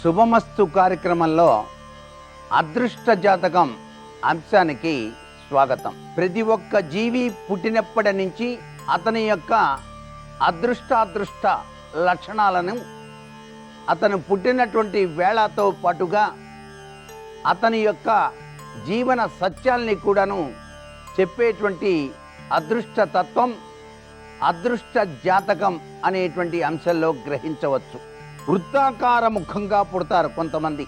శుభమస్తు కార్యక్రమంలో అదృష్ట జాతకం అంశానికి స్వాగతం. ప్రతి ఒక్క జీవి పుట్టినప్పటి నుంచి అతని యొక్క అదృష్టాదృష్ట లక్షణాలను అతను పుట్టినటువంటి వేళతో పాటుగా అతని యొక్క జీవన సత్యాల్ని కూడాను చెప్పేటువంటి అదృష్ట తత్వం అదృష్ట జాతకం అనేటువంటి అంశంలో గ్రహించవచ్చు. వృత్తాకార ముఖంగా పుడతారు కొంతమంది,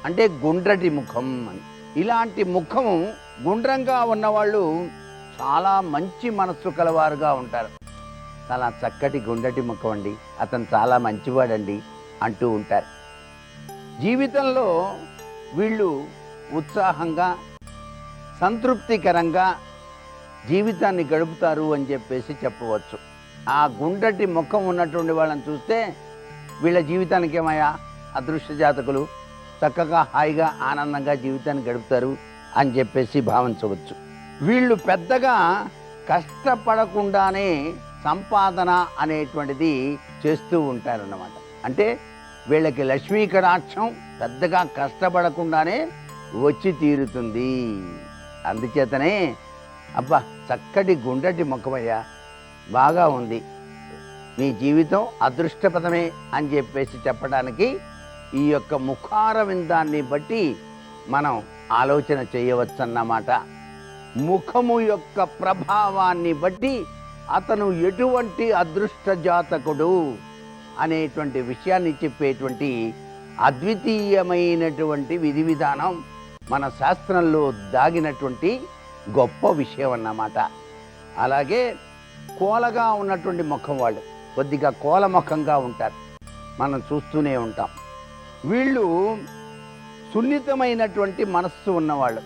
అంటే గుండ్రటి ముఖం అని. ఇలాంటి ముఖము గుండ్రంగా ఉన్నవాళ్ళు చాలా మంచి మనస్సు కలవారుగా ఉంటారు. చాలా చక్కటి గుండ్రటి ముఖం అండి, అతను చాలా మంచివాడండి అంటూ ఉంటారు. జీవితంలో వీళ్ళు ఉత్సాహంగా సంతృప్తికరంగా జీవితాన్ని గడుపుతారు అని చెప్పేసి చెప్పవచ్చు. ఆ గుండ్రటి ముఖం ఉన్నటువంటి వాళ్ళని చూస్తే వీళ్ళ జీవితానికి ఏమయ్యా అదృష్ట జాతకులు చక్కగా హాయిగా ఆనందంగా జీవితాన్ని గడుపుతారు అని చెప్పేసి భావించవచ్చు. వీళ్ళు పెద్దగా కష్టపడకుండానే సంపాదన అనేటువంటిది చేస్తూ ఉంటారన్నమాట. అంటే వీళ్ళకి లక్ష్మీ కటాక్షం పెద్దగా కష్టపడకుండానే వచ్చి తీరుతుంది. అందుచేతనే అబ్బా చక్కటి గుండ్రటి ముఖమయ్యా, బాగా ఉంది, మీ జీవితం అదృష్టపదమే అని చెప్పేసి చెప్పడానికి ఈ యొక్క ముఖార విందాన్ని బట్టి మనం ఆలోచన చేయవచ్చన్నమాట. ముఖము యొక్క ప్రభావాన్ని బట్టి అతను ఎటువంటి అదృష్ట జాతకుడు అనేటువంటి విషయాన్ని చెప్పేటువంటి అద్వితీయమైనటువంటి విధి విధానం మన శాస్త్రంలో దాగినటువంటి గొప్ప విషయం అన్నమాట. అలాగే కోలగా ఉన్నటువంటి ముఖం వాళ్ళు కొద్దిగా కోలముఖంగా ఉంటారు, మనం చూస్తూనే ఉంటాం. వీళ్ళు సున్నితమైనటువంటి మనస్సు ఉన్నవాళ్ళు.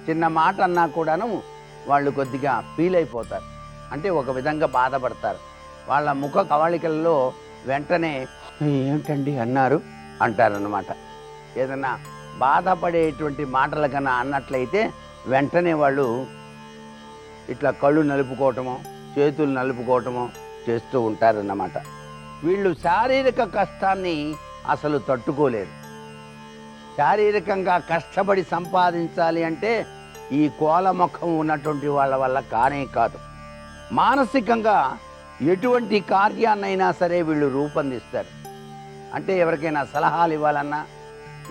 చిన్న మాట అన్నా కూడాను వాళ్ళు కొద్దిగా ఫీల్ అయిపోతారు, అంటే ఒక విధంగా బాధపడతారు. వాళ్ళ ముఖ కవళికలలో వెంటనే ఏమిటండి అన్నారు అంటారన్నమాట. ఏదన్నా బాధపడేటువంటి మాటల కన్నా అన్నట్లయితే వెంటనే వాళ్ళు ఇట్లా కళ్ళు నలుపుకోవటమో చేతులు నలుపుకోవటమో చేస్తూ ఉంటారన్నమాట. వీళ్ళు శారీరక కష్టాన్ని అసలు తట్టుకోలేరు. శారీరకంగా కష్టపడి సంపాదించాలి అంటే ఈ కోలముఖం ఉన్నటువంటి వాళ్ళ వల్ల కానే కాదు. మానసికంగా ఎటువంటి కార్యాన్నైనా సరే వీళ్ళు రూపొందిస్తారు. అంటే ఎవరికైనా సలహాలు ఇవ్వాలన్నా,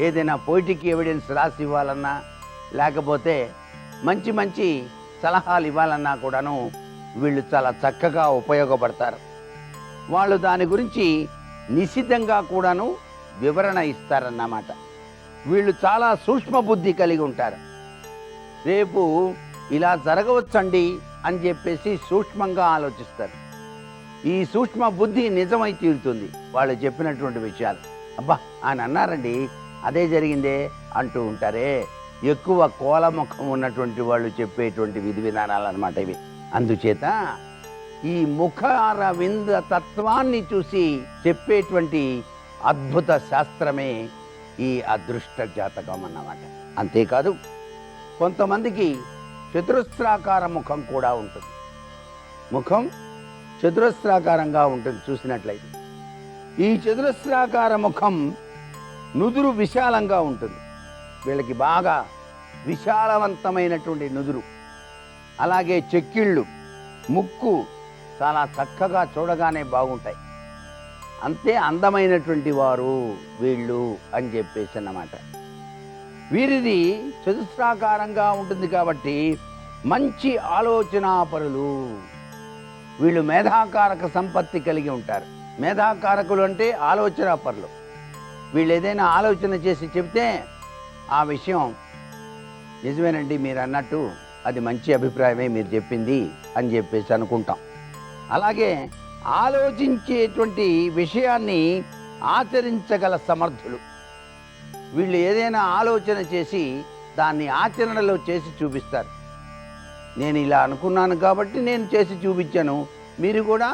ఏదైనా పొయిటిక్ ఎవిడెన్స్ రాసి ఇవ్వాలన్నా, లేకపోతే మంచి మంచి సలహాలు ఇవ్వాలన్నా కూడాను వీళ్ళు చాలా చక్కగా ఉపయోగపడతారు. వాళ్ళు దాని గురించి నిశితంగా కూడాను వివరణ ఇస్తారన్నమాట. వీళ్ళు చాలా సూక్ష్మ బుద్ధి కలిగి ఉంటారు. రేపు ఇలా జరగవచ్చండి అని చెప్పేసి సూక్ష్మంగా ఆలోచిస్తారు. ఈ సూక్ష్మ బుద్ధి నిజమై తీరుతుంది వాళ్ళు చెప్పినటువంటి విషయాలు. అబ్బా ఆయన అన్నారండి, అదే జరిగిందే అంటూ ఉంటారే. ఎక్కువ కోలముఖం ఉన్నటువంటి వాళ్ళు చెప్పేటువంటి విధి విధానాలు అన్నమాట ఇవి. అందుచేత ఈ ముఖార వింద తత్వాన్ని చూసి చెప్పేటువంటి అద్భుత శాస్త్రమే ఈ అదృష్ట జాతకం అన్నమాట. అంతేకాదు కొంతమందికి చతురస్రాకార ముఖం కూడా ఉంటుంది. ముఖం చతురస్రాకారంగా ఉంటుంది చూసినట్లయితే. ఈ చతురస్రాకార ముఖం నుదురు విశాలంగా ఉంటుంది. వీళ్ళకి బాగా విశాలవంతమైనటువంటి నుదురు, అలాగే చెక్కిళ్ళు, ముక్కు చాలా చక్కగా చూడగానే బాగుంటాయి. అంతే అందమైనటువంటి వారు వీళ్ళు అని చెప్పేసి అన్నమాట. వీరిది చతుస్రాకారంగా ఉంటుంది కాబట్టి మంచి ఆలోచనాపరులు. వీళ్ళు మేధాకారక సంపత్తి కలిగి ఉంటారు. మేధాకారకులు అంటే ఆలోచనాపరులు. వీళ్ళు ఏదైనా ఆలోచన చేసి చెప్తే ఆ విషయం నిజమేనండి, మీరు అన్నట్టు అది మంచి అభిప్రాయమే మీరు చెప్పింది అని చెప్పేసి అనుకుంటాం. అలాగే ఆలోచించేటువంటి విషయాన్ని ఆచరించగల సమర్థులు. వీళ్ళు ఏదైనా ఆలోచన చేసి దాన్ని ఆచరణలో చేసి చూపిస్తారు. నేను ఇలా అనుకున్నాను కాబట్టి నేను చేసి చూపించాను, మీరు కూడా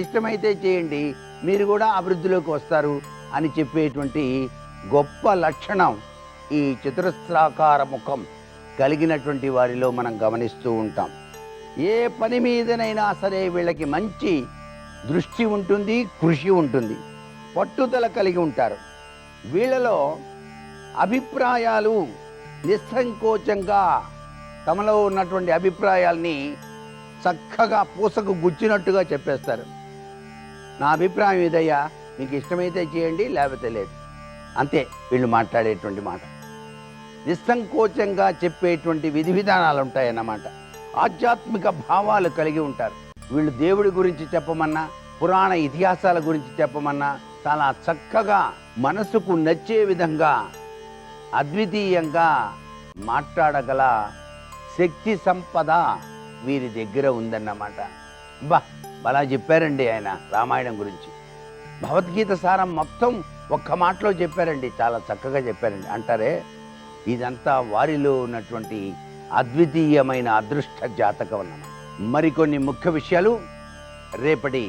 ఇష్టమైతే చేయండి, మీరు కూడా అభివృద్ధిలోకి వస్తారు అని చెప్పేటువంటి గొప్ప లక్షణం ఈ చతురస్రాకార ముఖం కలిగినటువంటి వారిలో మనం గమనిస్తూ ఉంటాం. ఏ పని మీదనైనా సరే వీళ్ళకి మంచి దృష్టి ఉంటుంది, కృషి ఉంటుంది, పట్టుదల కలిగి ఉంటారు. వీళ్ళలో అభిప్రాయాలు నిస్సంకోచంగా తమలో ఉన్నటువంటి అభిప్రాయాల్ని చక్కగా పూసకు గుచ్చినట్టుగా చెప్పేస్తారు. నా అభిప్రాయం ఇదయ్యా, మీకు ఇష్టమైతే చేయండి, లేకపోతే లేదు, అంతే వీళ్ళు మాట్లాడేటువంటి మాట. నిస్సంకోచంగా చెప్పేటువంటి విధి విధానాలు ఉంటాయన్నమాట. ఆధ్యాత్మిక భావాలు కలిగి ఉంటారు వీళ్ళు. దేవుడి గురించి చెప్పమన్నా, పురాణ ఇతిహాసాల గురించి చెప్పమన్నా చాలా చక్కగా మనసుకు నచ్చే విధంగా అద్వితీయంగా మాట్లాడగల శక్తి సంపద వీరి దగ్గర ఉందన్నమాట. అలా చెప్పారండి ఆయన రామాయణం గురించి. భగవద్గీత సారం మొత్తం ఒక్క మాటలో చెప్పారండి, చాలా చక్కగా చెప్పారండి. అంటారే, ఇదంతా వారిలో ఉన్నటువంటి అద్వితీయమైన అదృష్ట జాతకం అన్నమాట. మరికొన్ని ముఖ్య విషయాలు రేపటి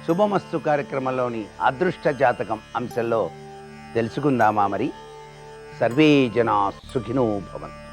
శుభమస్తు కార్యక్రమంలోని అదృష్ట జాతకం అంశంలో తెలుసుకుందామా మరి. సర్వే జనా సుఖినో భవంతు.